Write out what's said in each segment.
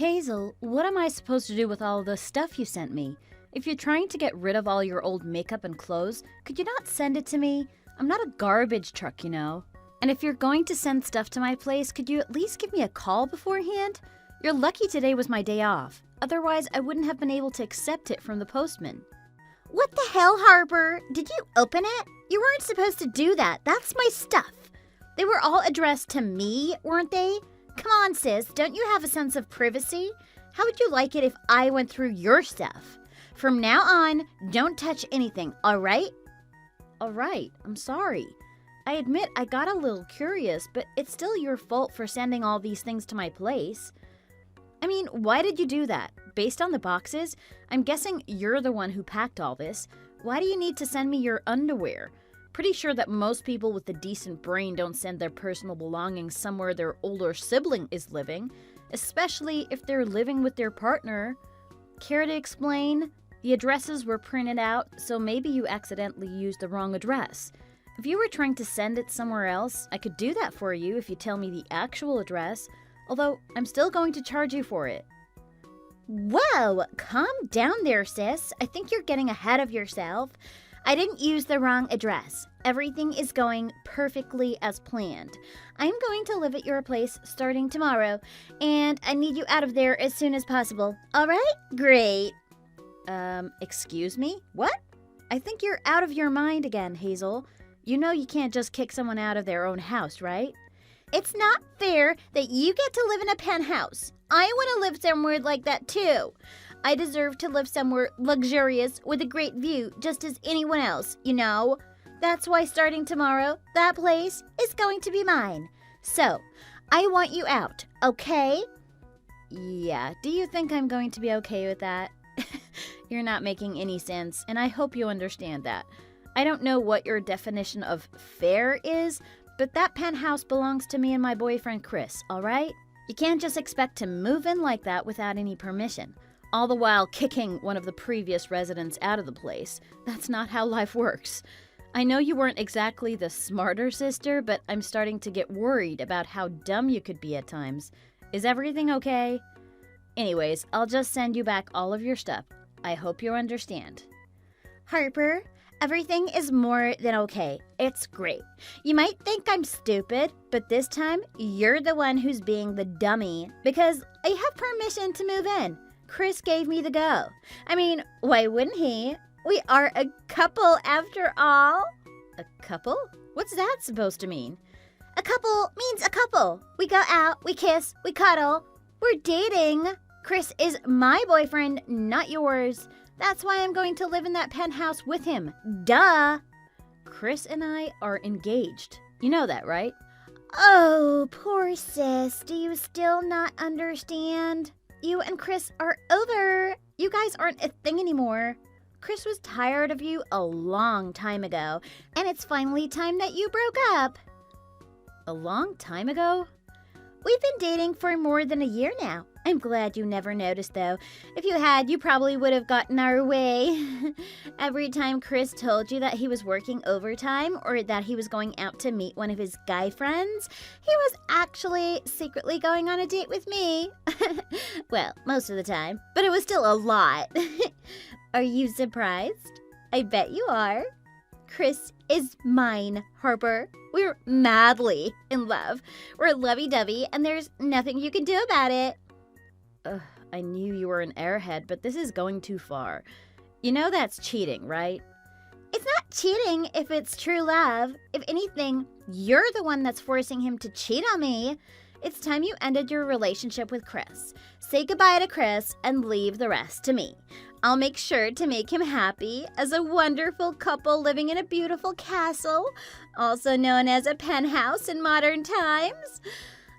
Hazel, what am I supposed to do with all the stuff you sent me? If you're trying to get rid of all your old makeup and clothes, could you not send it to me? I'm not a garbage truck, you know. And if you're going to send stuff to my place, could you at least give me a call beforehand? You're lucky today was my day off. Otherwise, I wouldn't have been able to accept it from the postman. What the hell, Harper? Did you open it? You weren't supposed to do that. That's my stuff. They were all addressed to me, weren't they? Come on, sis. Don't you have a sense of privacy? How would you like it if I went through your stuff? From now on, don't touch anything, all right? All right, I'm sorry. I admit I got a little curious, but it's still your fault for sending all these things to my place. I mean, why did you do that? Based on the boxes, I'm guessing you're the one who packed all this. Why do you need to send me your underwear? Pretty sure that most people with a decent brain don't send their personal belongings somewhere their older sibling is living, especially if they're living with their partner. Care to explain? The addresses were printed out, so maybe you accidentally used the wrong address. If you were trying to send it somewhere else, I could do that for you if you tell me the actual address, although I'm still going to charge you for it. Whoa, calm down there, sis. I think you're getting ahead of yourself. I didn't use the wrong address. Everything is going perfectly as planned. I'm going to live at your place starting tomorrow, and I need you out of there as soon as possible. All right? Great. Excuse me? What? I think you're out of your mind again, Hazel. You know you can't just kick someone out of their own house, right? It's not fair that you get to live in a penthouse. I want to live somewhere like that too. I deserve to live somewhere luxurious with a great view just as anyone else, you know? That's why starting tomorrow, that place is going to be mine. So, I want you out, okay? Yeah, do you think I'm going to be okay with that? You're not making any sense, and I hope you understand that. I don't know what your definition of fair is, but that penthouse belongs to me and my boyfriend Chris, all right? You can't just expect to move in like that without any permission, all the while kicking one of the previous residents out of the place. That's not how life works. I know you weren't exactly the smarter sister, but I'm starting to get worried about how dumb you could be at times. Is everything okay? Anyways, I'll just send you back all of your stuff. I hope you understand. Harper, everything is more than okay. It's great. You might think I'm stupid, but this time you're the one who's being the dummy because I have permission to move in. Chris gave me the go. I mean, why wouldn't he? We are a couple after all. A couple? What's that supposed to mean? A couple means a couple. We go out, we kiss, we cuddle. We're dating. Chris is my boyfriend, not yours. That's why I'm going to live in that penthouse with him. Duh. Chris and I are engaged. You know that, right? Oh, poor sis. Do you still not understand? You and Chris are over. You guys aren't a thing anymore. Chris was tired of you a long time ago, and it's finally time that you broke up. A long time ago? We've been dating for more than a year now. I'm glad you never noticed, though. If you had, you probably would have gotten our way. Every time Chris told you that he was working overtime or that he was going out to meet one of his guy friends, he was actually secretly going on a date with me. Well, most of the time, but it was still a lot. Are you surprised? I bet you are. Chris is mine, Harper. We're madly in love. We're lovey-dovey, and there's nothing you can do about it. I knew you were an airhead, but this is going too far. You know that's cheating, right? It's not cheating if it's true love. If anything, you're the one that's forcing him to cheat on me. It's time you ended your relationship with Chris. Say goodbye to Chris and leave the rest to me. I'll make sure to make him happy as a wonderful couple living in a beautiful castle, also known as a penthouse in modern times.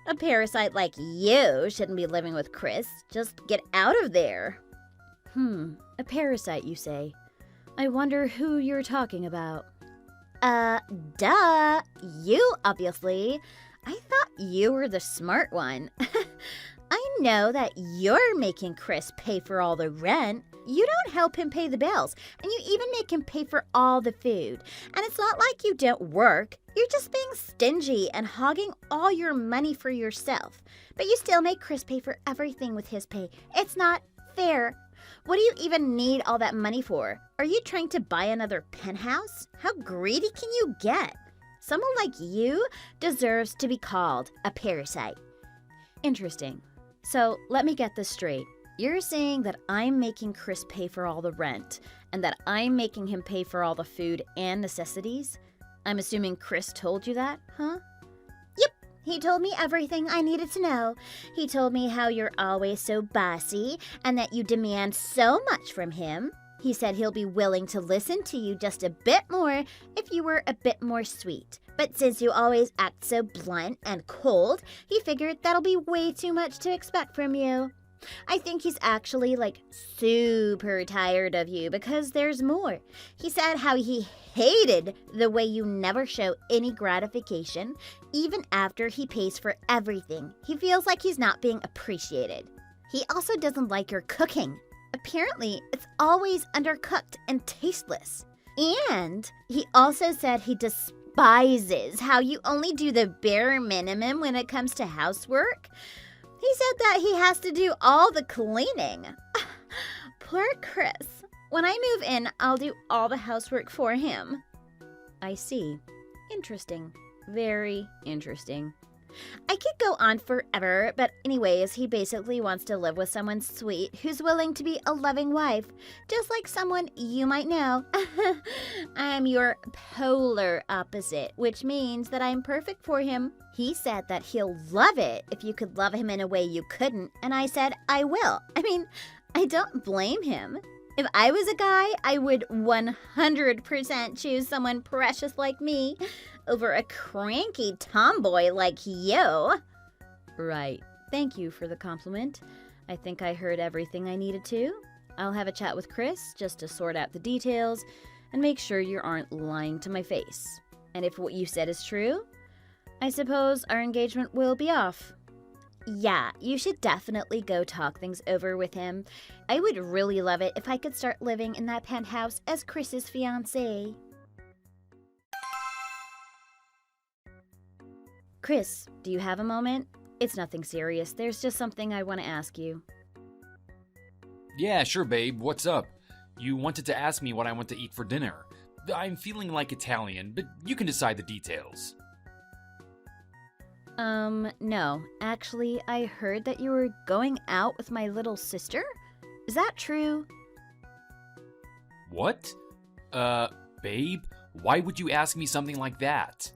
A parasite like you shouldn't be living with Chris. Just get out of there. A parasite, you say? I wonder who you're talking about. Duh. You, obviously. I thought you were the smart one. I know that you're making Chris pay for all the rent. You don't help him pay the bills, and you even make him pay for all the food. And it's not like you don't work. You're just being stingy and hogging all your money for yourself. But you still make Chris pay for everything with his pay. It's not fair. What do you even need all that money for? Are you trying to buy another penthouse? How greedy can you get? Someone like you deserves to be called a parasite. Interesting. So let me get this straight. You're saying that I'm making Chris pay for all the rent and that I'm making him pay for all the food and necessities? I'm assuming Chris told you that, huh? Yep, he told me everything I needed to know. He told me how you're always so bossy and that you demand so much from him. He said he'll be willing to listen to you just a bit more if you were a bit more sweet. But since you always act so blunt and cold, he figured that'll be way too much to expect from you. I think he's actually super tired of you because there's more. He said how he hated the way you never show any gratification, even after he pays for everything. He feels like he's not being appreciated. He also doesn't like your cooking. Apparently, it's always undercooked and tasteless. And he also said he despises how you only do the bare minimum when it comes to housework. He said that he has to do all the cleaning. Poor Chris. When I move in, I'll do all the housework for him. I see. Interesting. Very interesting. I could go on forever, but anyways, he basically wants to live with someone sweet who's willing to be a loving wife, just like someone you might know. I'm your polar opposite, which means that I'm perfect for him. He said that he'll love it if you could love him in a way you couldn't, and I said I will. I mean, I don't blame him. If I was a guy, I would 100% choose someone precious like me over a cranky tomboy like you. Right. Thank you for the compliment. I think I heard everything I needed to. I'll have a chat with Chris just to sort out the details and make sure you aren't lying to my face. And if what you said is true, I suppose our engagement will be off. Yeah, you should definitely go talk things over with him. I would really love it if I could start living in that penthouse as Chris's fiancé. Chris, do you have a moment? It's nothing serious. There's just something I want to ask you. Yeah, sure, babe. What's up? You wanted to ask me what I want to eat for dinner. I'm feeling like Italian, but you can decide the details. No. Actually, I heard that you were going out with my little sister? Is that true? What? Babe? Why would you ask me something like that?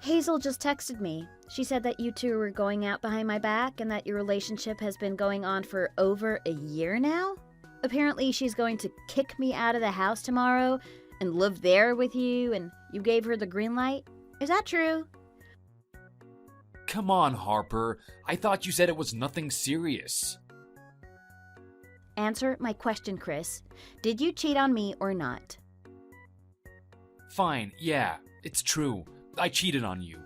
Hazel just texted me. She said that you two were going out behind my back and that your relationship has been going on for over a year now. Apparently, she's going to kick me out of the house tomorrow and live there with you, and you gave her the green light. Is that true? Come on, Harper. I thought you said it was nothing serious. Answer my question, Chris. Did you cheat on me or not? Fine, yeah, it's true. I cheated on you.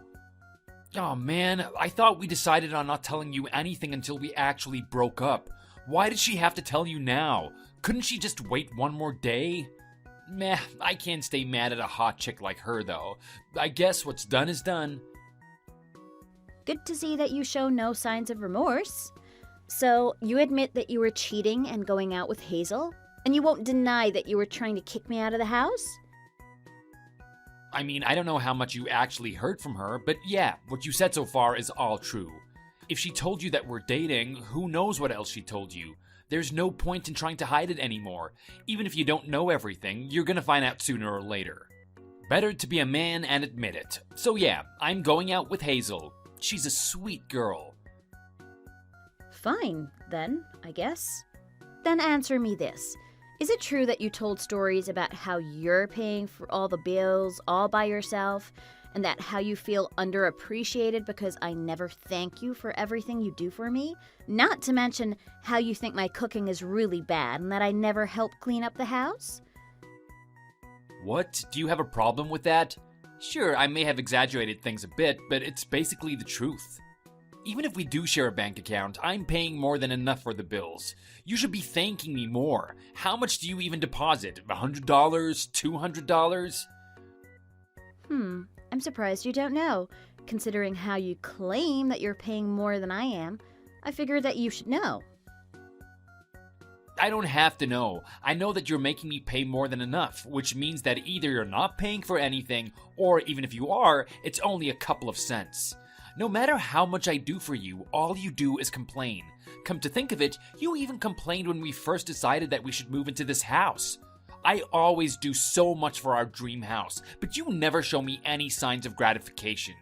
Oh man, I thought we decided on not telling you anything until we actually broke up. Why did she have to tell you now? Couldn't she just wait one more day? Meh, I can't stay mad at a hot chick like her though. I guess what's done is done. Good to see that you show no signs of remorse. So, you admit that you were cheating and going out with Hazel? And you won't deny that you were trying to kick me out of the house? I mean, I don't know how much you actually heard from her, but yeah, what you said so far is all true. If she told you that we're dating, who knows what else she told you? There's no point in trying to hide it anymore. Even if you don't know everything, you're gonna find out sooner or later. Better to be a man and admit it. So yeah, I'm going out with Hazel. She's a sweet girl. Fine, then, I guess. Then answer me this. Is it true that you told stories about how you're paying for all the bills all by yourself, and that how you feel underappreciated because I never thank you for everything you do for me? Not to mention how you think my cooking is really bad and that I never help clean up the house? What? Do you have a problem with that? Sure, I may have exaggerated things a bit, but it's basically the truth. Even if we do share a bank account, I'm paying more than enough for the bills. You should be thanking me more. How much do you even deposit? $100? $200? I'm surprised you don't know. Considering how you claim that you're paying more than I am, I figured that you should know. I don't have to know. I know that you're making me pay more than enough, which means that either you're not paying for anything, or even if you are, it's only a couple of cents. No matter how much I do for you, all you do is complain. Come to think of it, you even complained when we first decided that we should move into this house. I always do so much for our dream house, but you never show me any signs of gratification.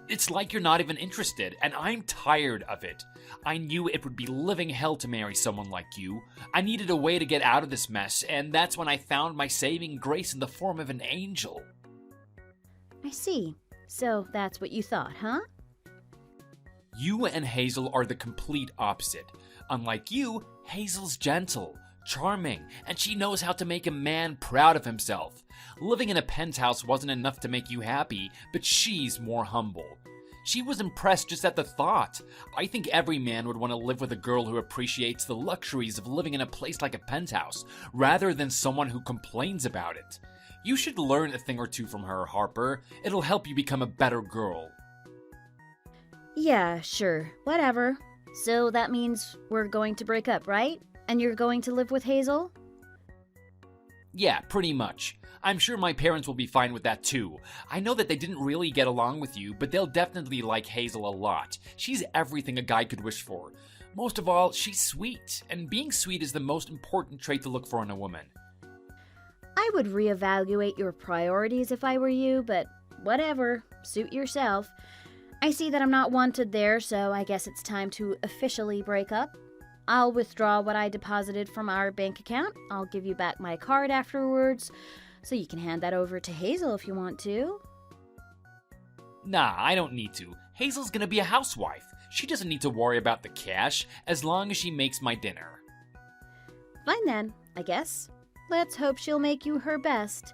It's like you're not even interested, and I'm tired of it. I knew it would be living hell to marry someone like you. I needed a way to get out of this mess, and that's when I found my saving grace in the form of an angel. I see. So that's what you thought, huh? You and Hazel are the complete opposite. Unlike you, Hazel's gentle, charming, and she knows how to make a man proud of himself. Living in a penthouse wasn't enough to make you happy, but she's more humble. She was impressed just at the thought. I think every man would want to live with a girl who appreciates the luxuries of living in a place like a penthouse, rather than someone who complains about it. You should learn a thing or two from her, Harper. It'll help you become a better girl. Yeah, sure. Whatever. So that means we're going to break up, right? And you're going to live with Hazel? Yeah, pretty much. I'm sure my parents will be fine with that too. I know that they didn't really get along with you, but they'll definitely like Hazel a lot. She's everything a guy could wish for. Most of all, she's sweet, and being sweet is the most important trait to look for in a woman. I would reevaluate your priorities if I were you, but whatever. Suit yourself. I see that I'm not wanted there, so I guess it's time to officially break up. I'll withdraw what I deposited from our bank account. I'll give you back my card afterwards, so you can hand that over to Hazel if you want to. Nah, I don't need to. Hazel's gonna be a housewife. She doesn't need to worry about the cash, as long as she makes my dinner. Fine then, I guess. Let's hope she'll make you her best.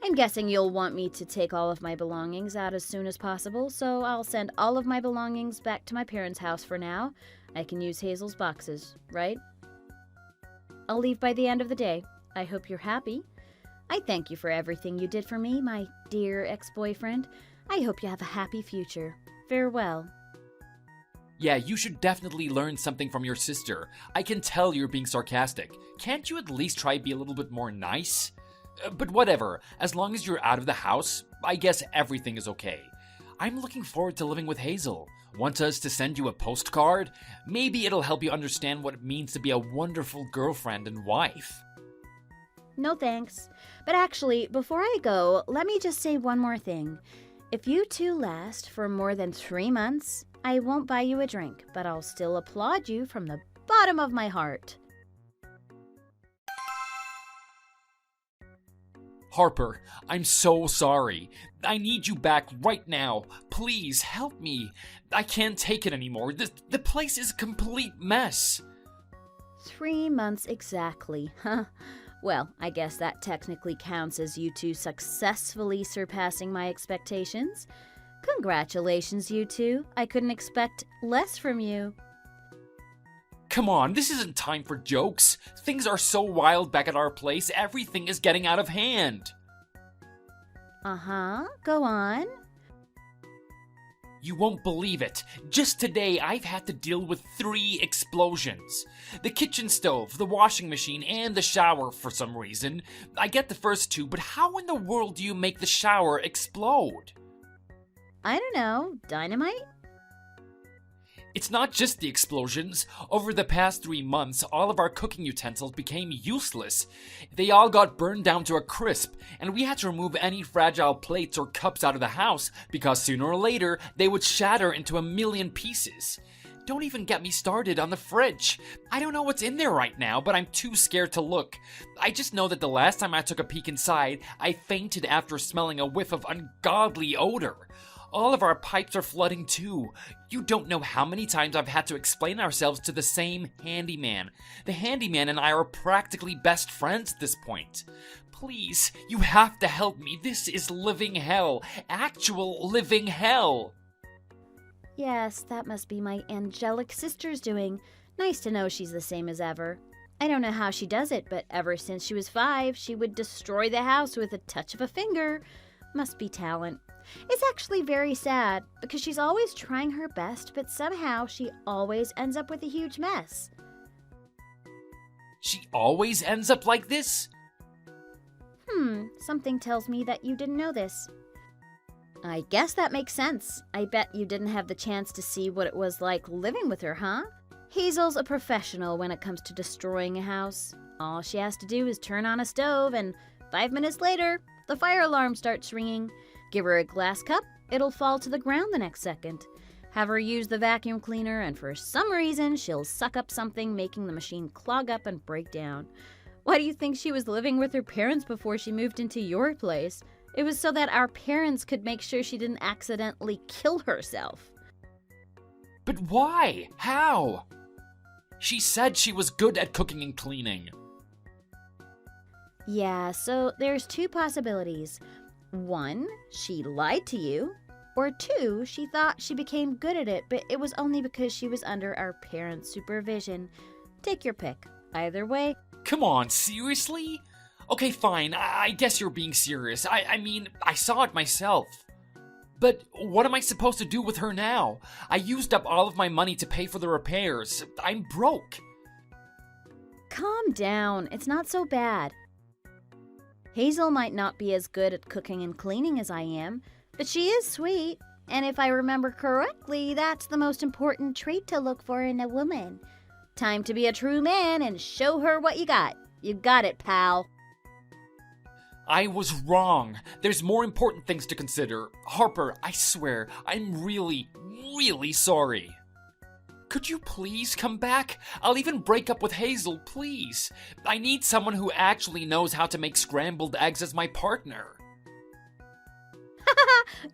I'm guessing you'll want me to take all of my belongings out as soon as possible, so I'll send all of my belongings back to my parents' house for now. I can use Hazel's boxes, right? I'll leave by the end of the day. I hope you're happy. I thank you for everything you did for me, my dear ex-boyfriend. I hope you have a happy future. Farewell. Yeah, you should definitely learn something from your sister. I can tell you're being sarcastic. Can't you at least try to be a little bit more nice? But whatever, as long as you're out of the house, I guess everything is okay. I'm looking forward to living with Hazel. Want us to send you a postcard? Maybe it'll help you understand what it means to be a wonderful girlfriend and wife. No thanks. But actually, before I go, let me just say one more thing. If you two last for more than 3 months, I won't buy you a drink, but I'll still applaud you from the bottom of my heart. Harper, I'm so sorry. I need you back right now. Please help me. I can't take it anymore. The place is a complete mess. 3 months exactly, huh? Well, I guess that technically counts as you two successfully surpassing my expectations. Congratulations, you two. I couldn't expect less from you. Come on, this isn't time for jokes. Things are so wild back at our place, everything is getting out of hand. Uh-huh, go on. You won't believe it. Just today, I've had to deal with 3 explosions. The kitchen stove, the washing machine, and the shower for some reason. I get the first 2, but how in the world do you make the shower explode? I don't know, dynamite? It's not just the explosions. Over the past 3 months, all of our cooking utensils became useless. They all got burned down to a crisp, and we had to remove any fragile plates or cups out of the house because sooner or later they would shatter into a million pieces. Don't even get me started on the fridge. I don't know what's in there right now, but I'm too scared to look. I just know that the last time I took a peek inside, I fainted after smelling a whiff of ungodly odor. All of our pipes are flooding too. You don't know how many times I've had to explain ourselves to the same handyman. The handyman and I are practically best friends at this point. Please, you have to help me. This is living hell. Actual living hell. Yes, that must be my angelic sister's doing. Nice to know she's the same as ever. I don't know how she does it, but ever since she was 5, she would destroy the house with a touch of a finger. Must be talent. It's actually very sad, because she's always trying her best, but somehow she always ends up with a huge mess. She always ends up like this? Something tells me that you didn't know this. I guess that makes sense. I bet you didn't have the chance to see what it was like living with her, huh? Hazel's a professional when it comes to destroying a house. All she has to do is turn on a stove, and 5 minutes later, the fire alarm starts ringing. Give her a glass cup, it'll fall to the ground the next second. Have her use the vacuum cleaner, and for some reason, she'll suck up something, making the machine clog up and break down. Why do you think she was living with her parents before she moved into your place? It was so that our parents could make sure she didn't accidentally kill herself. But why? How? She said she was good at cooking and cleaning. Yeah, so there's 2 possibilities. 1, she lied to you. Or 2, she thought she became good at it, but it was only because she was under our parents' supervision. Take your pick. Either way. Come on, seriously? Okay, fine, I guess you're being serious. I mean, I saw it myself. But what am I supposed to do with her now? I used up all of my money to pay for the repairs. I'm broke. Calm down. It's not so bad. Hazel might not be as good at cooking and cleaning as I am, but she is sweet. And if I remember correctly, that's the most important trait to look for in a woman. Time to be a true man and show her what you got. You got it, pal. I was wrong. There's more important things to consider. Harper, I swear, I'm really, really sorry. Could you please come back? I'll even break up with Hazel, please. I need someone who actually knows how to make scrambled eggs as my partner.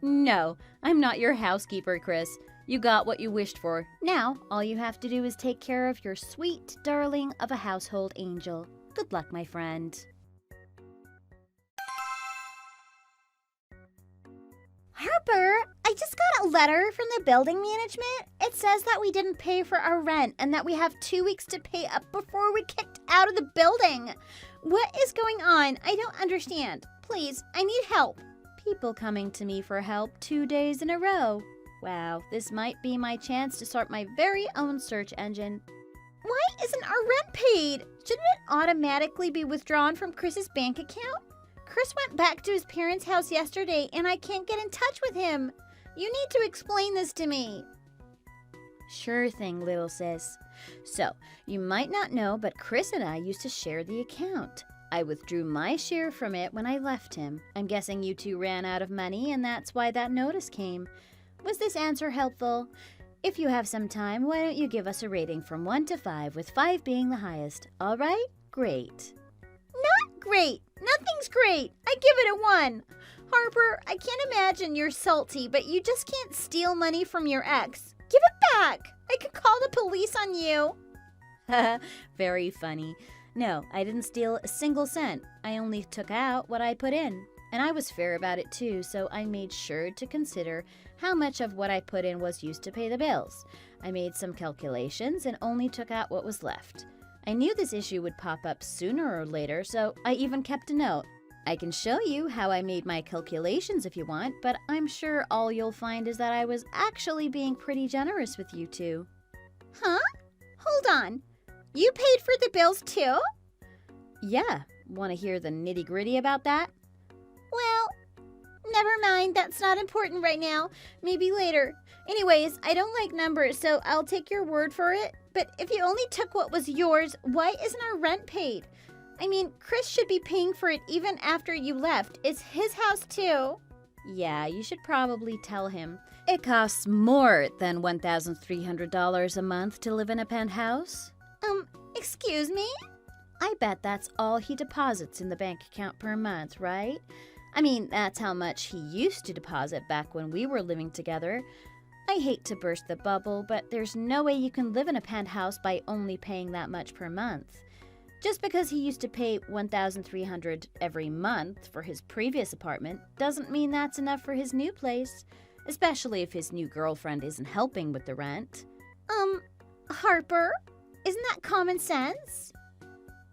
No, I'm not your housekeeper, Chris. You got what you wished for. Now, all you have to do is take care of your sweet darling of a household angel. Good luck, my friend. Harper, I just got a letter from the building management. It says that we didn't pay for our rent and that we have 2 weeks to pay up before we're kicked out of the building. What is going on? I don't understand. Please, I need help. People coming to me for help 2 days in a row. Wow, this might be my chance to start my very own search engine. Why isn't our rent paid? Shouldn't it automatically be withdrawn from Chris's bank account? Chris went back to his parents' house yesterday and I can't get in touch with him. You need to explain this to me. Sure thing, little sis. So, you might not know, but Chris and I used to share the account. I withdrew my share from it when I left him. I'm guessing you two ran out of money and that's why that notice came. Was this answer helpful? If you have some time, why don't you give us a rating from 1 to 5, with 5 being the highest. All right? Great. Not great. Nothing's great. I give it a 1. Harper, I can't imagine you're salty, but you just can't steal money from your ex. Give it back. I could call the police on you. Very funny. No, I didn't steal a single cent. I only took out what I put in. And I was fair about it too, so I made sure to consider how much of what I put in was used to pay the bills. I made some calculations and only took out what was left. I knew this issue would pop up sooner or later, so I even kept a note. I can show you how I made my calculations if you want, but I'm sure all you'll find is that I was actually being pretty generous with you two. Huh? Hold on. You paid for the bills too? Yeah. Want to hear the nitty-gritty about that? Well, never mind. That's not important right now. Maybe later. Anyways, I don't like numbers, so I'll take your word for it. But if you only took what was yours, why isn't our rent paid? I mean, Chris should be paying for it even after you left. It's his house too. Yeah, you should probably tell him. It costs more than $1,300 a month to live in a penthouse. Excuse me? I bet that's all he deposits in the bank account per month, right? I mean, that's how much he used to deposit back when we were living together. I hate to burst the bubble, but there's no way you can live in a penthouse by only paying that much per month. Just because he used to pay $1,300 every month for his previous apartment doesn't mean that's enough for his new place. especially if his new girlfriend isn't helping with the rent. Harper, isn't that common sense?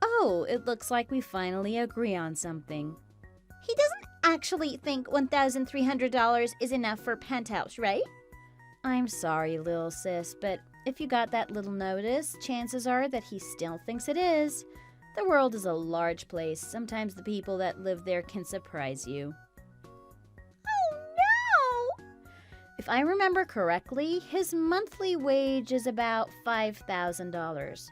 Oh, it looks like we finally agree on something. He doesn't actually think $1,300 is enough for a penthouse, right? I'm sorry, little sis, but if you got that little notice, chances are that he still thinks it is. The world is a large place. Sometimes the people that live there can surprise you. Oh, no! If I remember correctly, his monthly wage is about $5,000.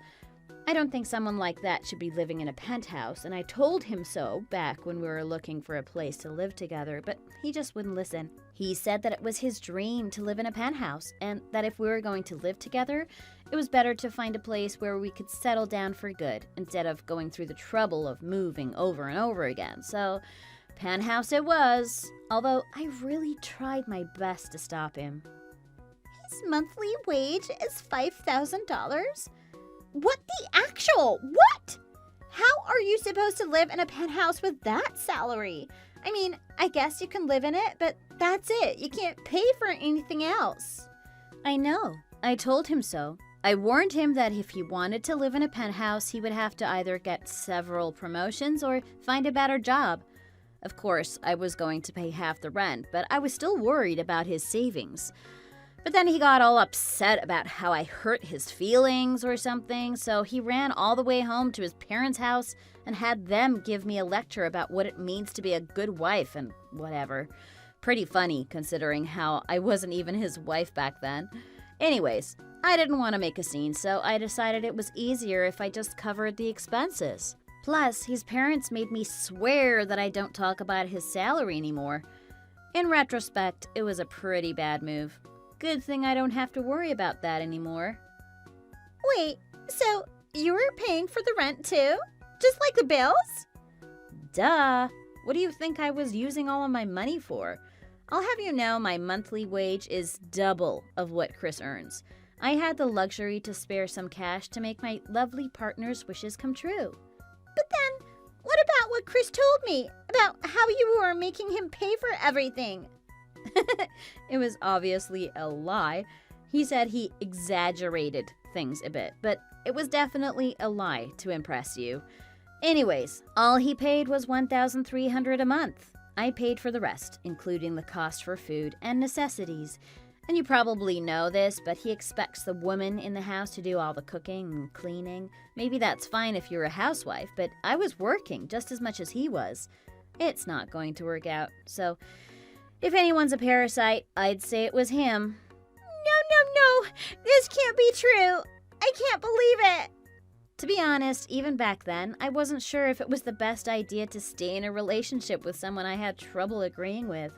I don't think someone like that should be living in a penthouse, and I told him so back when we were looking for a place to live together, but he just wouldn't listen. He said that it was his dream to live in a penthouse, and that if we were going to live together, it was better to find a place where we could settle down for good, instead of going through the trouble of moving over and over again. So, penthouse it was, although I really tried my best to stop him. His monthly wage is $5,000? What the actual? What? How are you supposed to live in a penthouse with that salary? I mean, I guess you can live in it, but that's it. You can't pay for anything else. I know. I told him so. I warned him that if he wanted to live in a penthouse, he would have to either get several promotions or find a better job. Of course, I was going to pay half the rent, but I was still worried about his savings. But then he got all upset about how I hurt his feelings or something, so he ran all the way home to his parents' house and had them give me a lecture about what it means to be a good wife and whatever. Pretty funny, considering how I wasn't even his wife back then. Anyways, I didn't want to make a scene, so I decided it was easier if I just covered the expenses. Plus, his parents made me swear that I don't talk about his salary anymore. In retrospect, it was a pretty bad move. Good thing I don't have to worry about that anymore. Wait, so you were paying for the rent too? Just like the bills? Duh! What do you think I was using all of my money for? I'll have you know my monthly wage is double of what Chris earns. I had the luxury to spare some cash to make my lovely partner's wishes come true. But then, what about what Chris told me about how you were making him pay for everything? It was obviously a lie. He said he exaggerated things a bit, but it was definitely a lie to impress you. Anyways, all he paid was $1,300 a month. I paid for the rest, including the cost for food and necessities. And you probably know this, but he expects the woman in the house to do all the cooking and cleaning. Maybe that's fine if you're a housewife, but I was working just as much as he was. It's not going to work out, so if anyone's a parasite, I'd say it was him. No, this can't be true. I can't believe it. To be honest, even back then, I wasn't sure if it was the best idea to stay in a relationship with someone I had trouble agreeing with.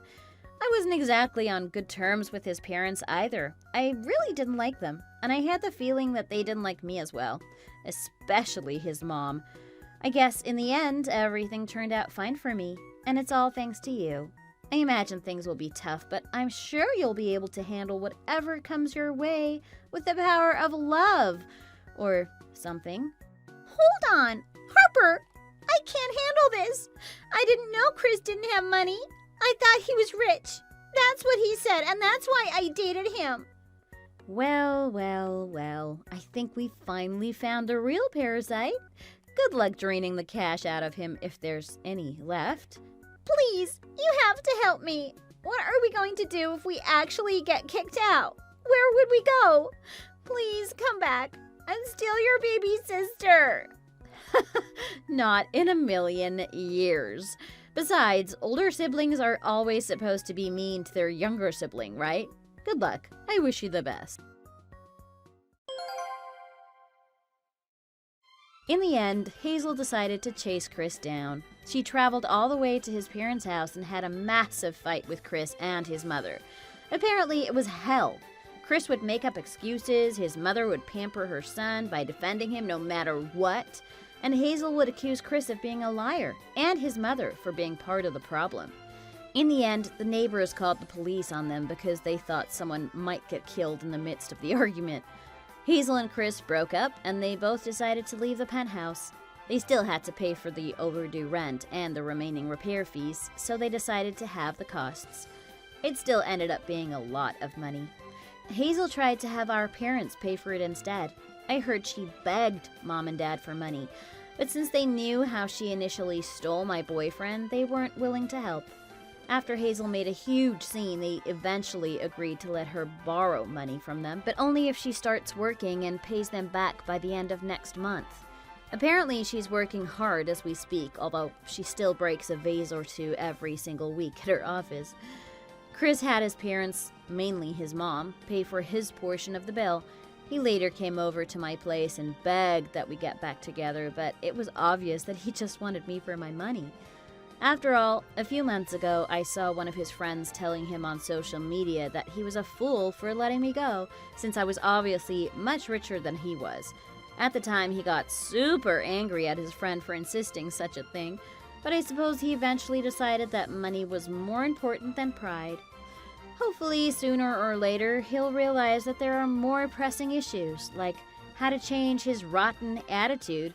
I wasn't exactly on good terms with his parents either. I really didn't like them, and I had the feeling that they didn't like me as well, especially his mom. I guess in the end, everything turned out fine for me, and it's all thanks to you. I imagine things will be tough, but I'm sure you'll be able to handle whatever comes your way with the power of love, or something. Hold on, Harper, I can't handle this. I didn't know Chris didn't have money. I thought he was rich. That's what he said, and that's why I dated him. Well, I think we finally found the real parasite. Good luck draining the cash out of him if there's any left. Please, you have to help me. What are we going to do if we actually get kicked out? Where would we go? Please come back and steal your baby sister. Not in a million years. Besides, older siblings are always supposed to be mean to their younger sibling, right? Good luck. I wish you the best. In the end, Hazel decided to chase Chris down. She traveled all the way to his parents' house and had a massive fight with Chris and his mother. Apparently, it was hell. Chris would make up excuses, his mother would pamper her son by defending him no matter what, and Hazel would accuse Chris of being a liar, and his mother for being part of the problem. In the end, the neighbors called the police on them because they thought someone might get killed in the midst of the argument. Hazel and Chris broke up, and they both decided to leave the penthouse. They still had to pay for the overdue rent and the remaining repair fees, so they decided to halve the costs. It still ended up being a lot of money. Hazel tried to have our parents pay for it instead. I heard she begged Mom and Dad for money, but since they knew how she initially stole my boyfriend, they weren't willing to help. After Hazel made a huge scene, they eventually agreed to let her borrow money from them, but only if she starts working and pays them back by the end of next month. Apparently, she's working hard as we speak, although she still breaks a vase or two every single week at her office. Chris had his parents, mainly his mom, pay for his portion of the bill. He later came over to my place and begged that we get back together, but it was obvious that he just wanted me for my money. After all, a few months ago, I saw one of his friends telling him on social media that he was a fool for letting me go, since I was obviously much richer than he was. At the time, he got super angry at his friend for insisting such a thing, but I suppose he eventually decided that money was more important than pride. Hopefully, sooner or later, he'll realize that there are more pressing issues, like how to change his rotten attitude.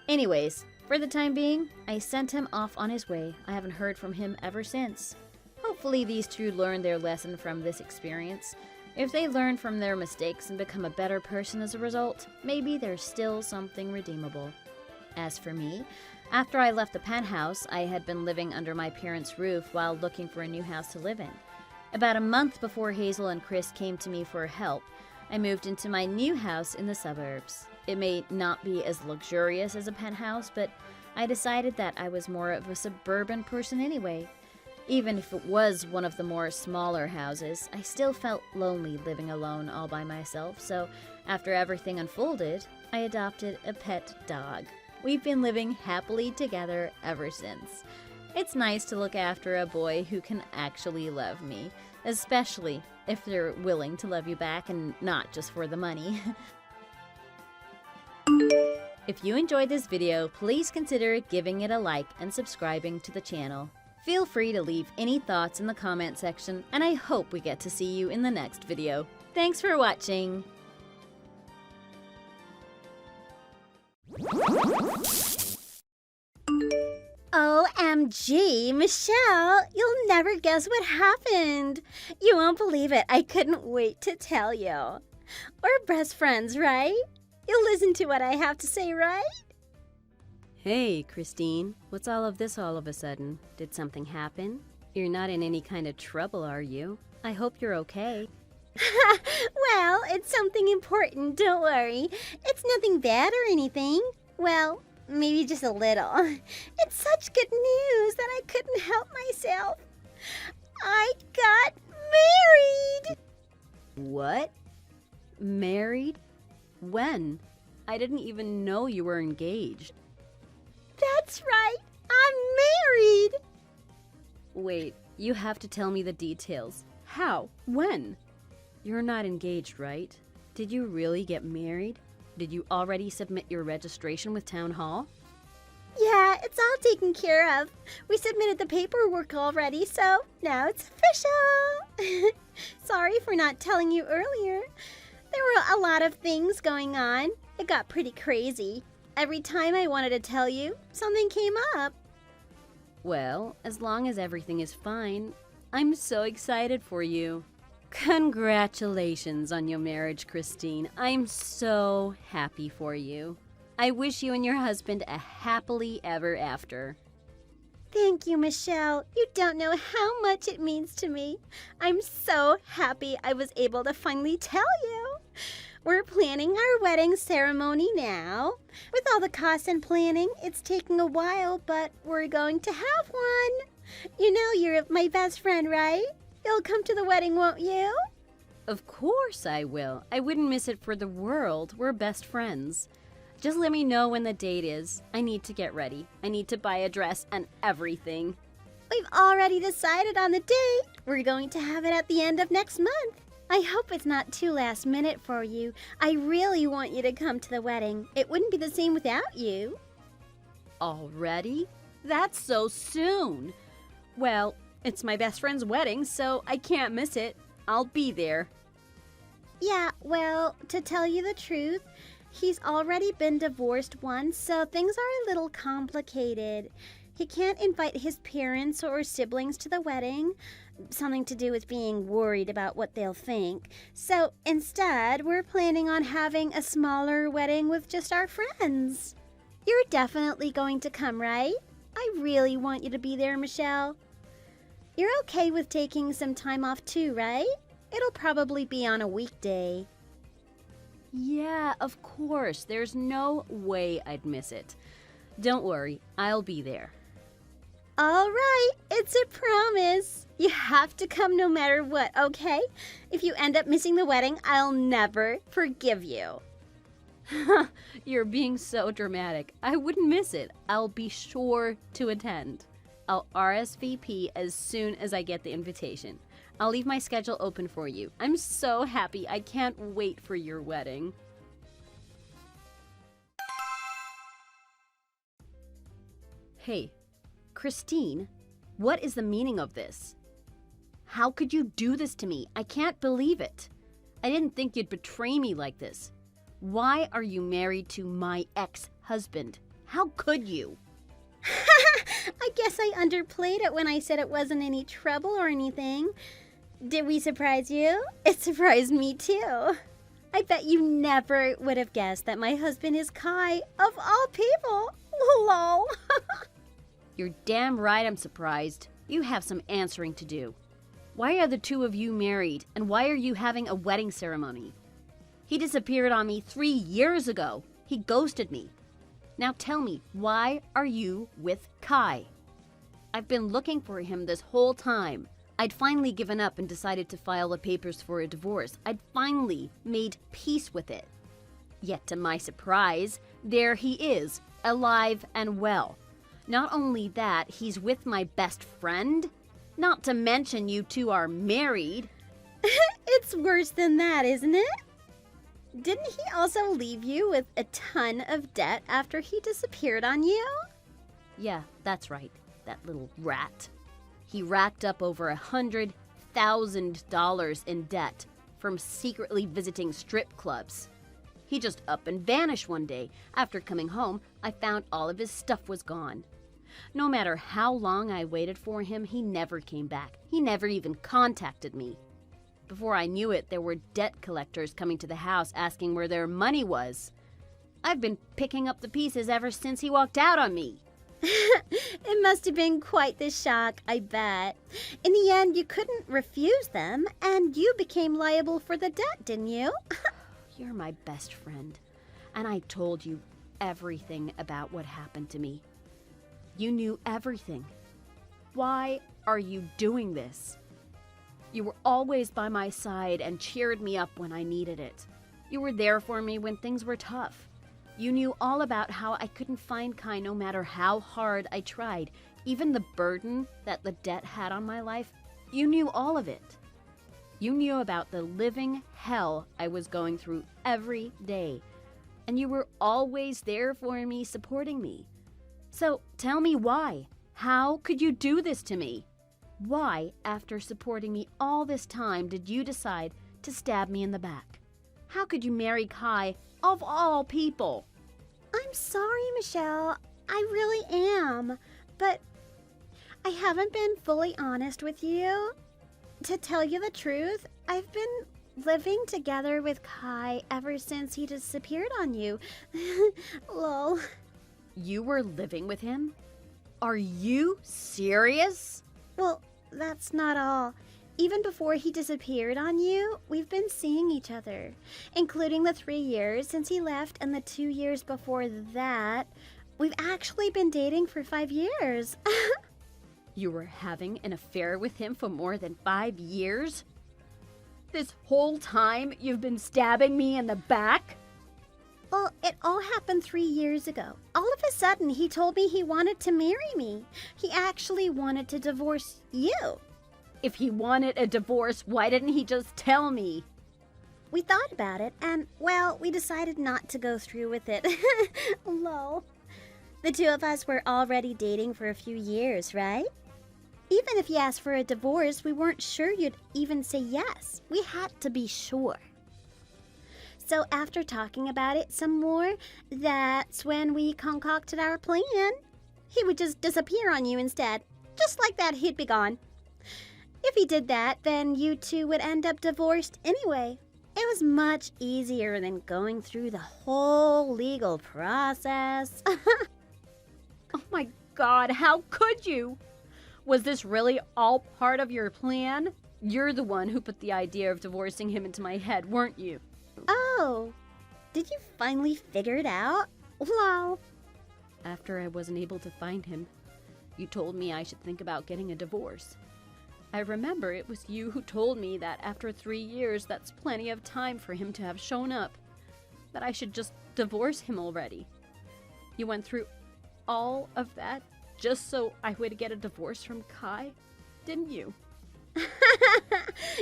Anyways, for the time being, I sent him off on his way. I haven't heard from him ever since. Hopefully these two learn their lesson from this experience. If they learn from their mistakes and become a better person as a result, maybe there's still something redeemable. As for me, after I left the penthouse, I had been living under my parents' roof while looking for a new house to live in. About a month before Hazel and Chris came to me for help, I moved into my new house in the suburbs. It may not be as luxurious as a penthouse, but I decided that I was more of a suburban person anyway. Even if it was one of the more smaller houses, I still felt lonely living alone all by myself, so after everything unfolded, I adopted a pet dog. We've been living happily together ever since. It's nice to look after a boy who can actually love me, especially if they're willing to love you back and not just for the money. If you enjoyed this video, please consider giving it a like and subscribing to the channel. Feel free to leave any thoughts in the comment section, and I hope we get to see you in the next video. Thanks for watching! OMG, Michelle, you'll never guess what happened. You won't believe it. I couldn't wait to tell you. We're best friends, right? You'll listen to what I have to say, right? Hey, Christine. What's all of this all of a sudden? Did something happen? You're not in any kind of trouble, are you? I hope you're okay. Well, it's something important, don't worry. It's nothing bad or anything. Well, maybe just a little. It's such good news that I couldn't help myself. I got married! What? Married? When? I didn't even know you were engaged. That's right, I'm married! Wait, you have to tell me the details. How? When? You're not engaged, right? Did you really get married? Did you already submit your registration with Town Hall? Yeah, it's all taken care of. We submitted the paperwork already, so now it's official. Sorry for not telling you earlier. There were a lot of things going on. It got pretty crazy. Every time I wanted to tell you, something came up. Well, as long as everything is fine, I'm so excited for you. Congratulations on your marriage, Christine. I'm so happy for you. I wish you and your husband a happily ever after. Thank you, Michelle. You don't know how much it means to me. I'm so happy I was able to finally tell you. We're planning our wedding ceremony now. With all the costs and planning, it's taking a while, but we're going to have one. You know you're my best friend, right? You'll come to the wedding, won't you? Of course I will. I wouldn't miss it for the world. We're best friends. Just let me know when the date is. I need to get ready. I need to buy a dress and everything. We've already decided on the date. We're going to have it at the end of next month. I hope it's not too last minute for you. I really want you to come to the wedding. It wouldn't be the same without you. Already? That's so soon. Well, it's my best friend's wedding, so I can't miss it. I'll be there. Yeah, well, to tell you the truth, he's already been divorced once, so things are a little complicated. He can't invite his parents or siblings to the wedding, something to do with being worried about what they'll think. So instead, we're planning on having a smaller wedding with just our friends. You're definitely going to come, right? I really want you to be there, Michelle. You're okay with taking some time off too, right? It'll probably be on a weekday. Yeah, of course. There's no way I'd miss it. Don't worry, I'll be there. All right, it's a promise. You have to come no matter what, okay? If you end up missing the wedding, I'll never forgive you. You're being so dramatic. I wouldn't miss it. I'll be sure to attend. I'll RSVP as soon as I get the invitation. I'll leave my schedule open for you. I'm so happy. I can't wait for your wedding. Hey, Christine, what is the meaning of this? How could you do this to me? I can't believe it. I didn't think you'd betray me like this. Why are you married to my ex-husband? How could you? I guess I underplayed it when I said it wasn't any trouble or anything. Did we surprise you? It surprised me too. I bet you never would have guessed that my husband is Kai, of all people. Lol. You're damn right I'm surprised. You have some answering to do. Why are the two of you married, and why are you having a wedding ceremony? He disappeared on me 3 years ago. He ghosted me. Now tell me, why are you with Kai? I've been looking for him this whole time. I'd finally given up and decided to file the papers for a divorce. I'd finally made peace with it. Yet to my surprise, there he is, alive and well. Not only that, he's with my best friend. Not to mention you two are married. It's worse than that, isn't it? Didn't he also leave you with a ton of debt after he disappeared on you? Yeah, that's right. That little rat. He racked up over $100,000 in debt from secretly visiting strip clubs. He just up and vanished one day. After coming home, I found all of his stuff was gone. No matter how long I waited for him, he never came back. He never even contacted me. Before I knew it, there were debt collectors coming to the house asking where their money was. I've been picking up the pieces ever since he walked out on me. It must have been quite the shock, I bet. In the end, you couldn't refuse them, and you became liable for the debt, didn't you? You're my best friend, and I told you everything about what happened to me. You knew everything. Why are you doing this? You were always by my side and cheered me up when I needed it. You were there for me when things were tough. You knew all about how I couldn't find Kai no matter how hard I tried. Even the burden that the debt had on my life, you knew all of it. You knew about the living hell I was going through every day. And you were always there for me, supporting me. So tell me why. How could you do this to me? Why, after supporting me all this time, did you decide to stab me in the back? How could you marry Kai, of all people? I'm sorry, Michelle. I really am. But I haven't been fully honest with you. To tell you the truth, I've been living together with Kai ever since he disappeared on you. Lol. You were living with him? Are you serious? Well, that's not all. Even before he disappeared on you, we've been seeing each other, including the 3 years since he left and the 2 years before that. We've actually been dating for 5 years. You were having an affair with him for more than 5 years? This whole time you've been stabbing me in the back? Well, it all happened 3 years ago. All of a sudden, he told me he wanted to marry me. He actually wanted to divorce you. If he wanted a divorce, why didn't he just tell me? We thought about it, and, well, we decided not to go through with it. Lol. The two of us were already dating for a few years, right? Even if you asked for a divorce, we weren't sure you'd even say yes. We had to be sure. So after talking about it some more, that's when we concocted our plan. He would just disappear on you instead. Just like that, he'd be gone. If he did that, then you two would end up divorced anyway. It was much easier than going through the whole legal process. Oh my God, how could you? Was this really all part of your plan? You're the one who put the idea of divorcing him into my head, weren't you? Oh, did you finally figure it out? Well, After I wasn't able to find him, you told me I should think about getting a divorce. I remember it was you who told me that after 3 years, that's plenty of time for him to have shown up, that I should just divorce him already. You went through all of that just so I would get a divorce from Kai, didn't you?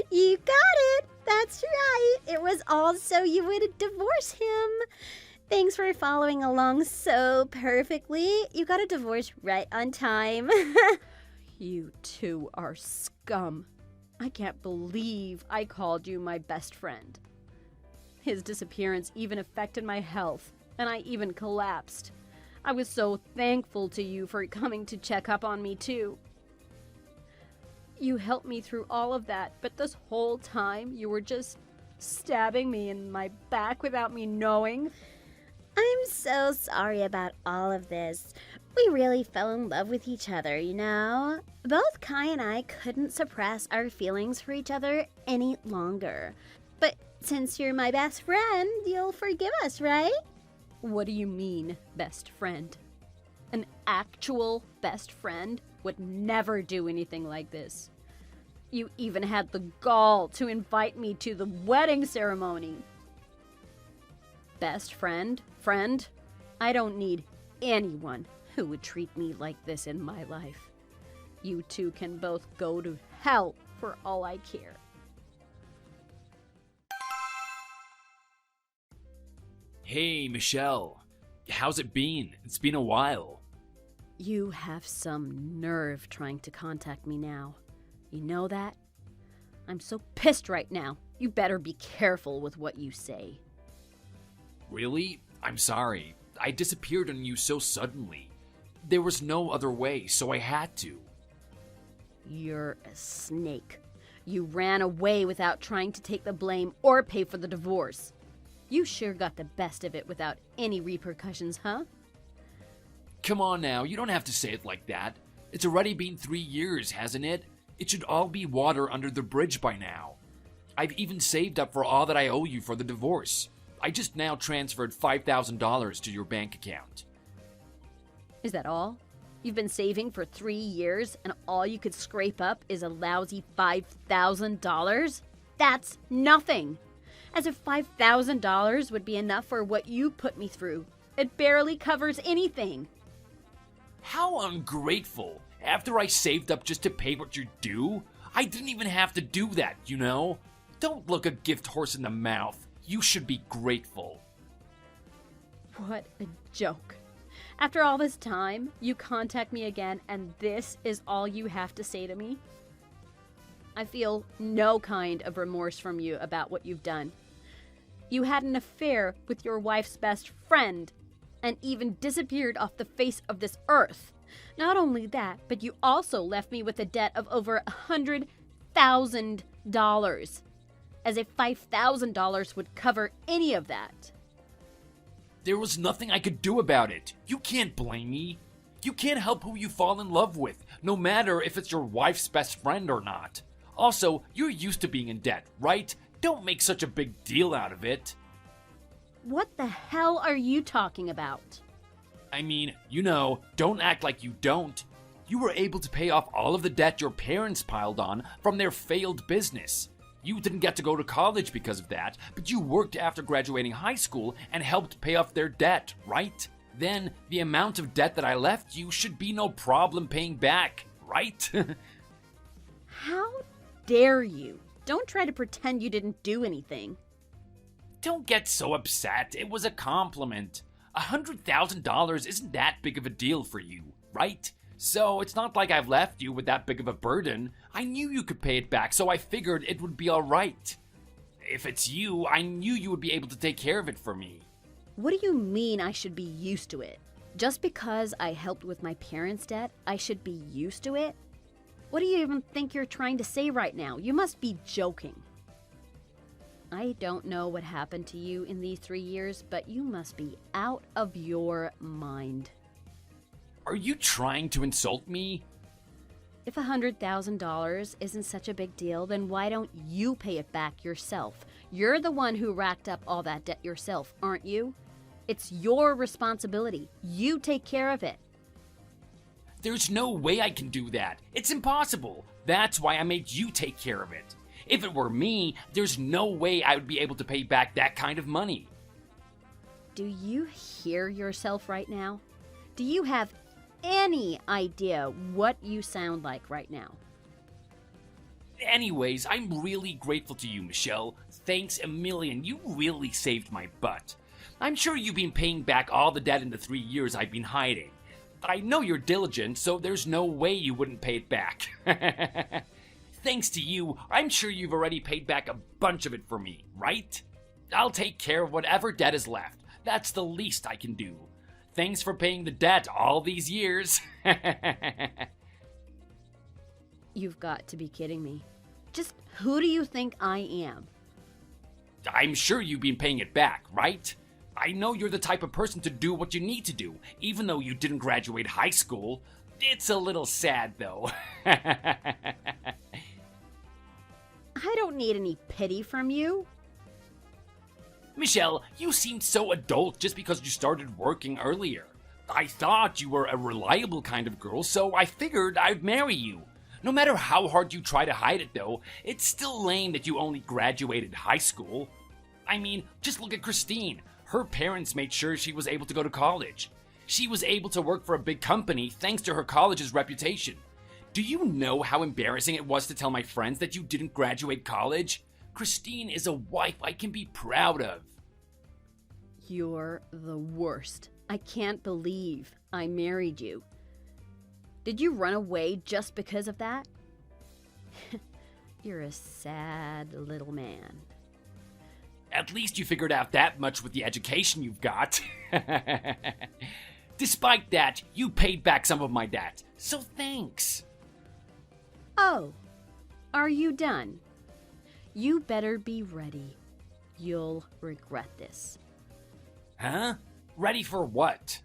you got it. That's right. It was all so you would divorce him. Thanks for following along so perfectly. You got a divorce right on time. You two are scum. I can't believe I called you my best friend. His disappearance even affected my health, and I even collapsed. I was so thankful to you for coming to check up on me, too. You helped me through all of that, but this whole time you were just stabbing me in my back without me knowing. I'm so sorry about all of this. We really fell in love with each other, you know? Both Kai and I couldn't suppress our feelings for each other any longer. But since you're my best friend, you'll forgive us, right? What do you mean, best friend? An actual best friend would never do anything like this. You even had the gall to invite me to the wedding ceremony. Best friend? Friend? I don't need anyone who would treat me like this in my life. You two can both go to hell for all I care. Hey, Michelle. How's it been? It's been a while. You have some nerve trying to contact me now. You know that? I'm so pissed right now. You better be careful with what you say. Really? I'm sorry. I disappeared on you so suddenly. There was no other way, so I had to. You're a snake. You ran away without trying to take the blame or pay for the divorce. You sure got the best of it without any repercussions, huh? Come on now, you don't have to say it like that. It's already been 3 years, hasn't it? It should all be water under the bridge by now. I've even saved up for all that I owe you for the divorce. I just now transferred $5,000 to your bank account. Is that all? You've been saving for 3 years and all you could scrape up is a lousy $5,000? That's nothing! As if $5,000 would be enough for what you put me through. It barely covers anything. How ungrateful! After I saved up just to pay what you're due? I didn't even have to do that, you know? Don't look a gift horse in the mouth. You should be grateful. What a joke. After all this time, you contact me again and this is all you have to say to me? I feel no kind of remorse from you about what you've done. You had an affair with your wife's best friend and even disappeared off the face of this earth. Not only that, but you also left me with a debt of over $100,000. As if $5,000 would cover any of that. There was nothing I could do about it. You can't blame me. You can't help who you fall in love with, no matter if it's your wife's best friend or not. Also, you're used to being in debt, right? Don't make such a big deal out of it. What the hell are you talking about? I mean, you know, don't act like you don't. You were able to pay off all of the debt your parents piled on from their failed business. You didn't get to go to college because of that, but you worked after graduating high school and helped pay off their debt, right? Then the amount of debt that I left you should be no problem paying back, right? How dare you? Don't try to pretend you didn't do anything. Don't get so upset. It was a compliment. $100,000 isn't that big of a deal for you, right? So it's not like I've left you with that big of a burden. I knew you could pay it back, so I figured it would be all right. If it's you, I knew you would be able to take care of it for me. What do you mean I should be used to it? Just because I helped with my parents' debt, I should be used to it? What do you even think you're trying to say right now? You must be joking. I don't know what happened to you in these 3 years, but you must be out of your mind. Are you trying to insult me? If $100,000 isn't such a big deal, then why don't you pay it back yourself? You're the one who racked up all that debt yourself, aren't you? It's your responsibility. You take care of it. There's no way I can do that. It's impossible. That's why I made you take care of it. If it were me, there's no way I would be able to pay back that kind of money. Do you hear yourself right now? Do you have any idea what you sound like right now? Anyways, I'm really grateful to you, Michelle. Thanks a million. You really saved my butt. I'm sure you've been paying back all the debt in the 3 years I've been hiding. I know you're diligent, so there's no way you wouldn't pay it back. Thanks to you, I'm sure you've already paid back a bunch of it for me, right? I'll take care of whatever debt is left. That's the least I can do. Thanks for paying the debt all these years. You've got to be kidding me. Just who do you think I am? I'm sure you've been paying it back, right? I know you're the type of person to do what you need to do, even though you didn't graduate high school. It's a little sad, though. I don't need any pity from you. Michelle, you seemed so adult just because you started working earlier. I thought you were a reliable kind of girl, so I figured I'd marry you. No matter how hard you try to hide it, though, it's still lame that you only graduated high school. I mean, just look at Christine. Her parents made sure she was able to go to college. She was able to work for a big company thanks to her college's reputation. Do you know how embarrassing it was to tell my friends that you didn't graduate college? Christine is a wife I can be proud of. You're the worst. I can't believe I married you. Did you run away just because of that? You're a sad little man. At least you figured out that much with the education you've got. Despite that, you paid back some of my debt, so thanks. Oh, are you done? You better be ready. You'll regret this. Huh? Ready for what?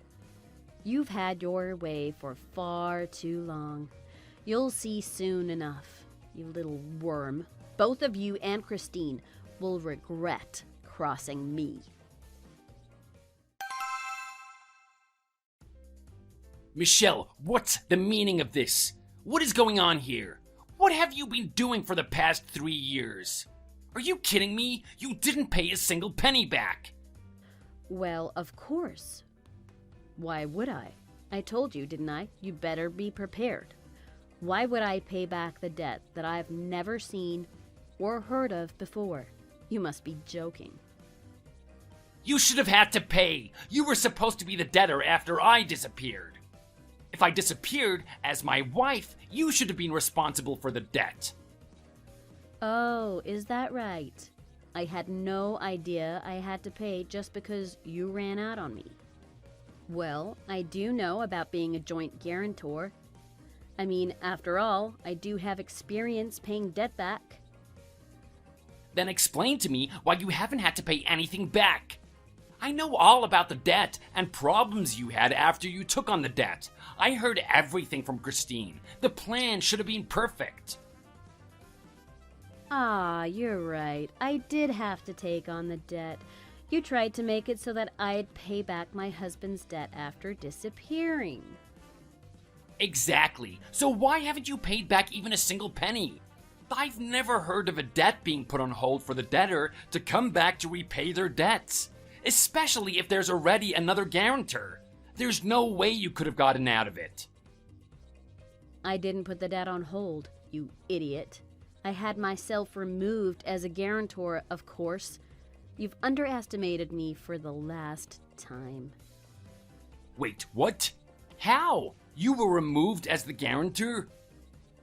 You've had your way for far too long. You'll see soon enough, you little worm. Both of you and Christine will regret crossing me. Michelle, what's the meaning of this? What is going on here? What have you been doing for the past 3 years? Are you kidding me? You didn't pay a single penny back. Well, of course. Why would I? I told you, didn't I? You better be prepared. Why would I pay back the debt that I've never seen or heard of before? You must be joking. You should have had to pay. You were supposed to be the debtor after I disappeared. If I disappeared as my wife, you should have been responsible for the debt. Oh, is that right? I had no idea I had to pay just because you ran out on me. Well, I do know about being a joint guarantor. I mean, after all, I do have experience paying debt back. Then explain to me why you haven't had to pay anything back. I know all about the debt and problems you had after you took on the debt. I heard everything from Christine. The plan should have been perfect. Ah, you're right. I did have to take on the debt. You tried to make it so that I'd pay back my husband's debt after disappearing. Exactly. So why haven't you paid back even a single penny? I've never heard of a debt being put on hold for the debtor to come back to repay their debts, especially if there's already another guarantor. There's no way you could have gotten out of it. I didn't put the debt on hold, you idiot. I had myself removed as a guarantor, of course. You've underestimated me for the last time. Wait, what? How? You were removed as the guarantor?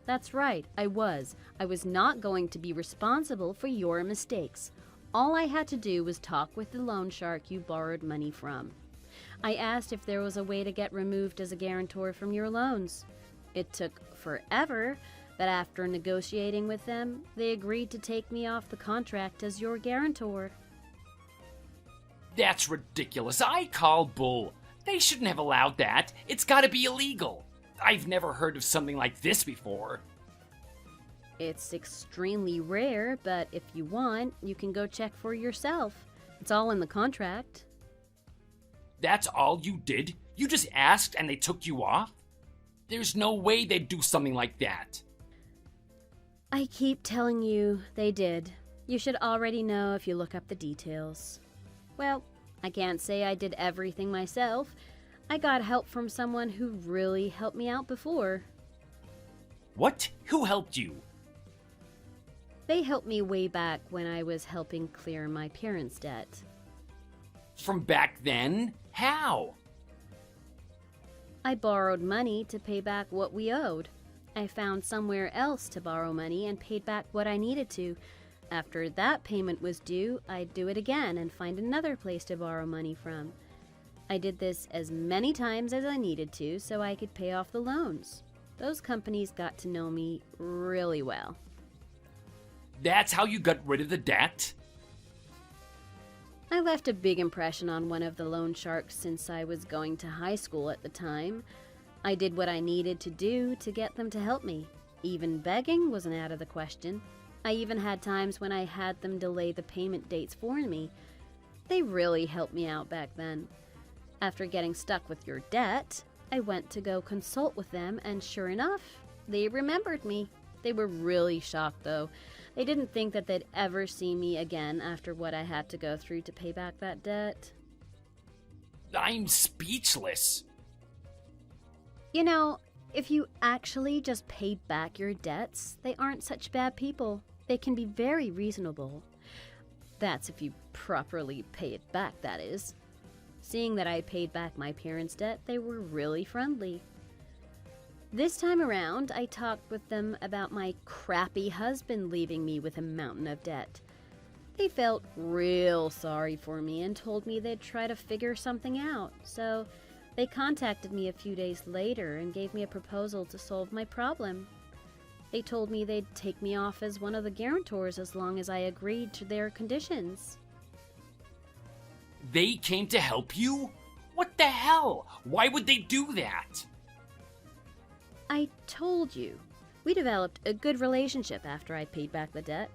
That's right, I was. I was not going to be responsible for your mistakes. All I had to do was talk with the loan shark you borrowed money from. I asked if there was a way to get removed as a guarantor from your loans. It took forever. But after negotiating with them, they agreed to take me off the contract as your guarantor. That's ridiculous. I call bull. They shouldn't have allowed that. It's gotta be illegal. I've never heard of something like this before. It's extremely rare, but if you want, you can go check for yourself. It's all in the contract. That's all you did? You just asked and they took you off? There's no way they'd do something like that. I keep telling you they did. You should already know if you look up the details. Well, I can't say I did everything myself. I got help from someone who really helped me out before. What? Who helped you? They helped me way back when I was helping clear my parents' debt. From back then? How? I borrowed money to pay back what we owed. I found somewhere else to borrow money and paid back what I needed to. After that payment was due, I'd do it again and find another place to borrow money from. I did this as many times as I needed to so I could pay off the loans. Those companies got to know me really well. That's how you got rid of the debt? I left a big impression on one of the loan sharks since I was going to high school at the time. I did what I needed to do to get them to help me. Even begging wasn't out of the question. I even had times when I had them delay the payment dates for me. They really helped me out back then. After getting stuck with your debt, I went to go consult with them, and sure enough, they remembered me. They were really shocked, though. They didn't think that they'd ever see me again after what I had to go through to pay back that debt. I'm speechless. You know, if you actually just pay back your debts, they aren't such bad people. They can be very reasonable. That's if you properly pay it back, that is. Seeing that I paid back my parents' debt, they were really friendly. This time around, I talked with them about my crappy husband leaving me with a mountain of debt. They felt real sorry for me and told me they'd try to figure something out, so they contacted me a few days later and gave me a proposal to solve my problem. They told me they'd take me off as one of the guarantors as long as I agreed to their conditions. They came to help you? What the hell? Why would they do that? I told you. We developed a good relationship after I paid back the debt.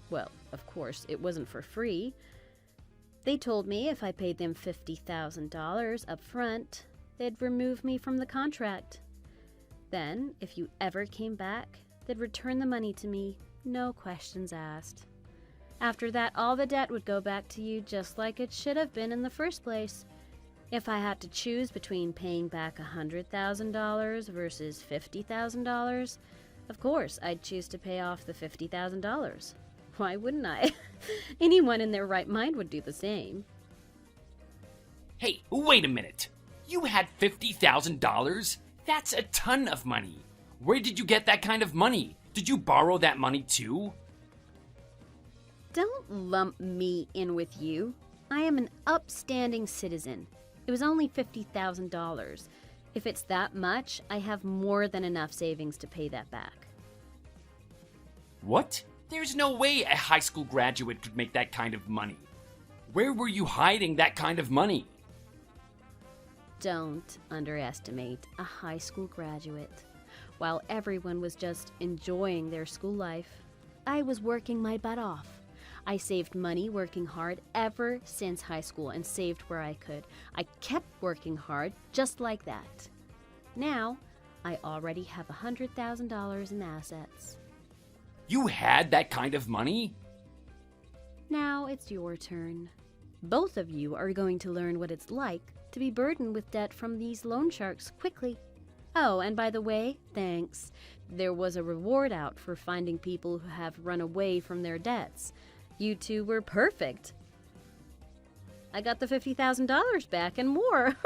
Well, of course, it wasn't for free. They told me if I paid them $50,000 up front, they'd remove me from the contract. Then, if you ever came back, they'd return the money to me, no questions asked. After that, all the debt would go back to you just like it should have been in the first place. If I had to choose between paying back $100,000 versus $50,000, of course I'd choose to pay off the $50,000. Why wouldn't I? Anyone in their right mind would do the same. Hey, wait a minute. You had $50,000? That's a ton of money. Where did you get that kind of money? Did you borrow that money too? Don't lump me in with you. I am an upstanding citizen. It was only $50,000. If it's that much, I have more than enough savings to pay that back. What? There's no way a high school graduate could make that kind of money. Where were you hiding that kind of money? Don't underestimate a high school graduate. While everyone was just enjoying their school life, I was working my butt off. I saved money working hard ever since high school and saved where I could. I kept working hard just like that. Now, I already have $100,000 in assets. You had that kind of money? Now it's your turn. Both of you are going to learn what it's like to be burdened with debt from these loan sharks quickly. Oh, and by the way, thanks. There was a reward out for finding people who have run away from their debts. You two were perfect. I got the $50,000 back and more.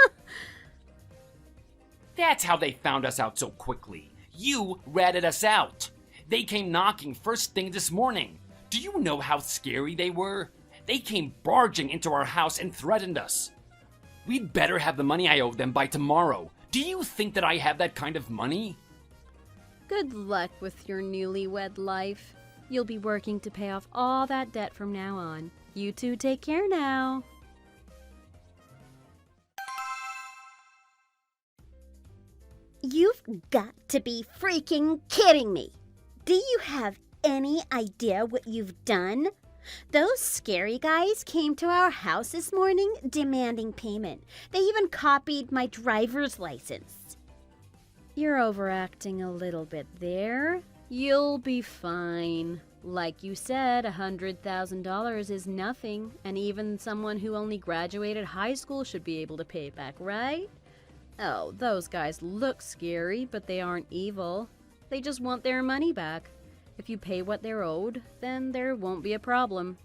That's how they found us out so quickly. You ratted us out. They came knocking first thing this morning. Do you know how scary they were? They came barging into our house and threatened us. We'd better have the money I owe them by tomorrow. Do you think that I have that kind of money? Good luck with your newlywed life. You'll be working to pay off all that debt from now on. You two take care now. You've got to be freaking kidding me. Do you have any idea what you've done? Those scary guys came to our house this morning demanding payment. They even copied my driver's license. You're overacting a little bit there. You'll be fine. Like you said, $100,000 is nothing, and even someone who only graduated high school should be able to pay it back, right? Oh, those guys look scary, but they aren't evil. They just want their money back. If you pay what they're owed, then there won't be a problem.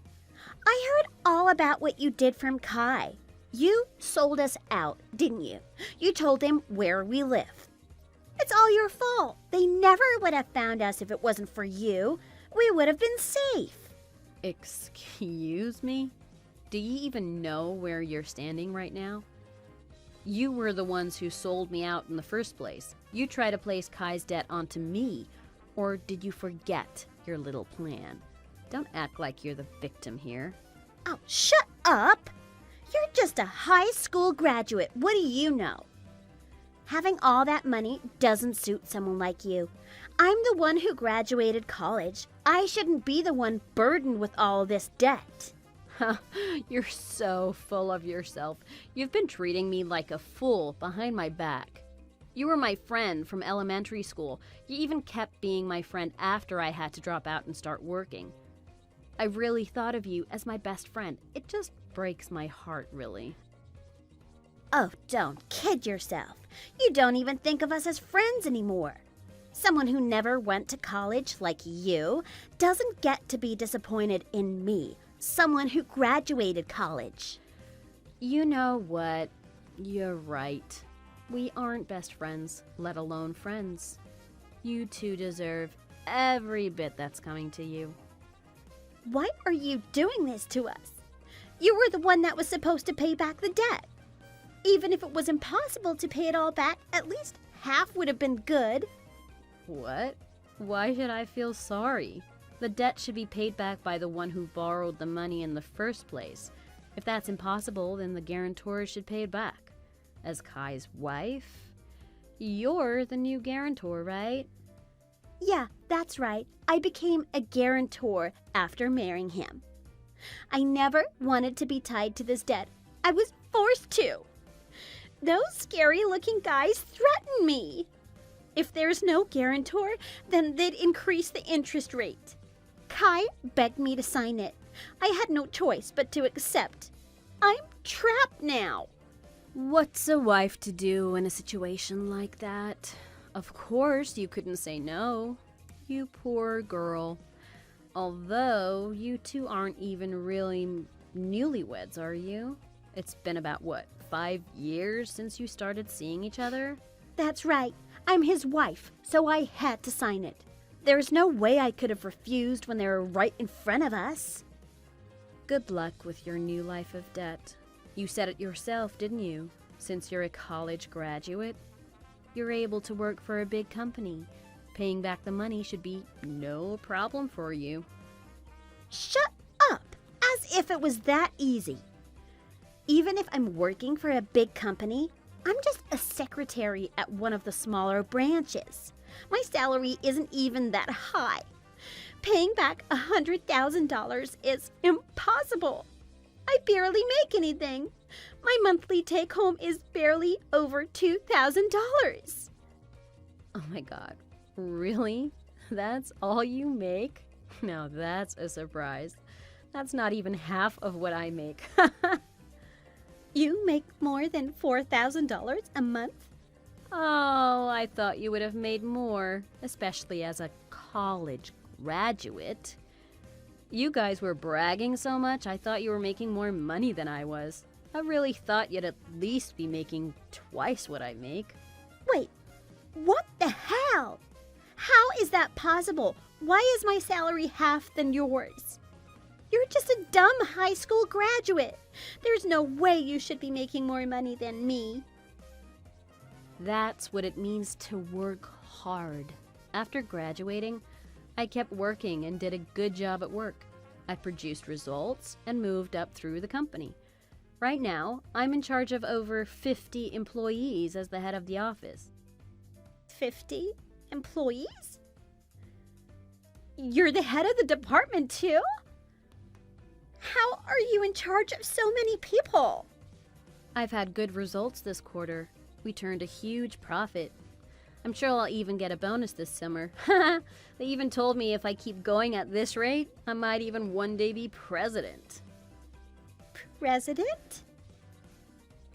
I heard all about what you did from Kai. You sold us out, didn't you? You told him where we live. It's all your fault. They never would have found us if it wasn't for you. We would have been safe. Excuse me? Do you even know where you're standing right now? You were the ones who sold me out in the first place. You tried to place Kai's debt onto me. Or did you forget your little plan? Don't act like you're the victim here. Oh, shut up! You're just a high school graduate. What do you know? Having all that money doesn't suit someone like you. I'm the one who graduated college. I shouldn't be the one burdened with all this debt. You're so full of yourself. You've been treating me like a fool behind my back. You were my friend from elementary school. You even kept being my friend after I had to drop out and start working. I really thought of you as my best friend. It just breaks my heart, really. Oh, don't kid yourself. You don't even think of us as friends anymore. Someone who never went to college like you doesn't get to be disappointed in me, someone who graduated college. You know what? You're right. We aren't best friends, let alone friends. You two deserve every bit that's coming to you. Why are you doing this to us? You were the one that was supposed to pay back the debt. Even if it was impossible to pay it all back, at least half would have been good. What? Why should I feel sorry? The debt should be paid back by the one who borrowed the money in the first place. If that's impossible, then the guarantor should pay it back. As Kai's wife, you're the new guarantor, right? Yeah, that's right. I became a guarantor after marrying him. I never wanted to be tied to this debt. I was forced to. Those scary-looking guys threaten me. If there's no guarantor, then they'd increase the interest rate. Kai begged me to sign it. I had no choice but to accept. I'm trapped now. What's a wife to do in a situation like that? Of course you couldn't say no. You poor girl. Although, you two aren't even really newlyweds, are you? It's been about, 5 years since you started seeing each other? That's right. I'm his wife, so I had to sign it. There's no way I could have refused when they were right in front of us. Good luck with your new life of debt. You said it yourself, didn't you? Since you're a college graduate, you're able to work for a big company. Paying back the money should be no problem for you. Shut up! As if it was that easy. Even if I'm working for a big company, I'm just a secretary at one of the smaller branches. My salary isn't even that high. Paying back $100,000 is impossible. I barely make anything. My monthly take-home is barely over $2,000. Oh my God, really? That's all you make? Now that's a surprise. That's not even half of what I make. You make more than $4,000 a month? Oh, I thought you would have made more, especially as a college graduate. You guys were bragging so much, I thought you were making more money than I was. I really thought you'd at least be making twice what I make. Wait, what the hell? How is that possible? Why is my salary half than yours? You're just a dumb high school graduate. There's no way you should be making more money than me. That's what it means to work hard. After graduating, I kept working and did a good job at work. I produced results and moved up through the company. Right now, I'm in charge of over 50 employees as the head of the office. 50 employees? You're the head of the department too? How are you in charge of so many people? I've had good results this quarter. We turned a huge profit. I'm sure I'll even get a bonus this summer. They even told me if I keep going at this rate, I might even one day be president. President?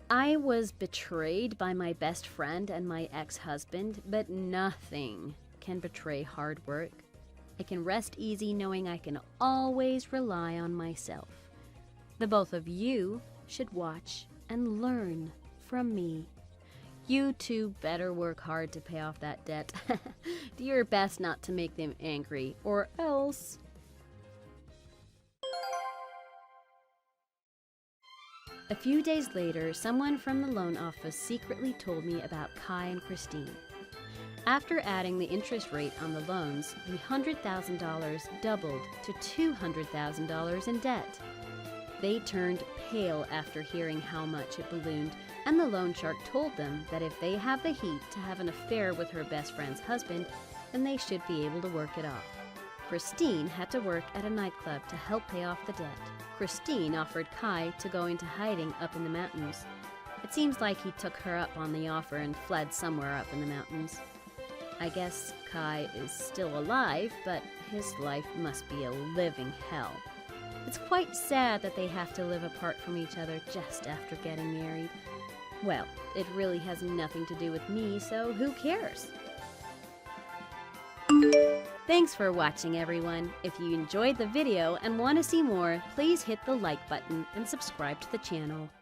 I was betrayed by my best friend and my ex-husband, but nothing can betray hard work. I can rest easy knowing I can always rely on myself. The both of you should watch and learn from me. You two better work hard to pay off that debt. Do your best not to make them angry, or else. A few days later, someone from the loan office secretly told me about Kai and Christine. After adding the interest rate on the loans, the $100,000 doubled to $200,000 in debt. They turned pale after hearing how much it ballooned, and the loan shark told them that if they have the heat to have an affair with her best friend's husband, then they should be able to work it off. Christine had to work at a nightclub to help pay off the debt. Christine offered Kai to go into hiding up in the mountains. It seems like he took her up on the offer and fled somewhere up in the mountains. I guess Kai is still alive, but his life must be a living hell. It's quite sad that they have to live apart from each other just after getting married. Well, it really has nothing to do with me, so who cares? Thanks for watching, everyone. If you enjoyed the video and want to see more, please hit the like button and subscribe to the channel.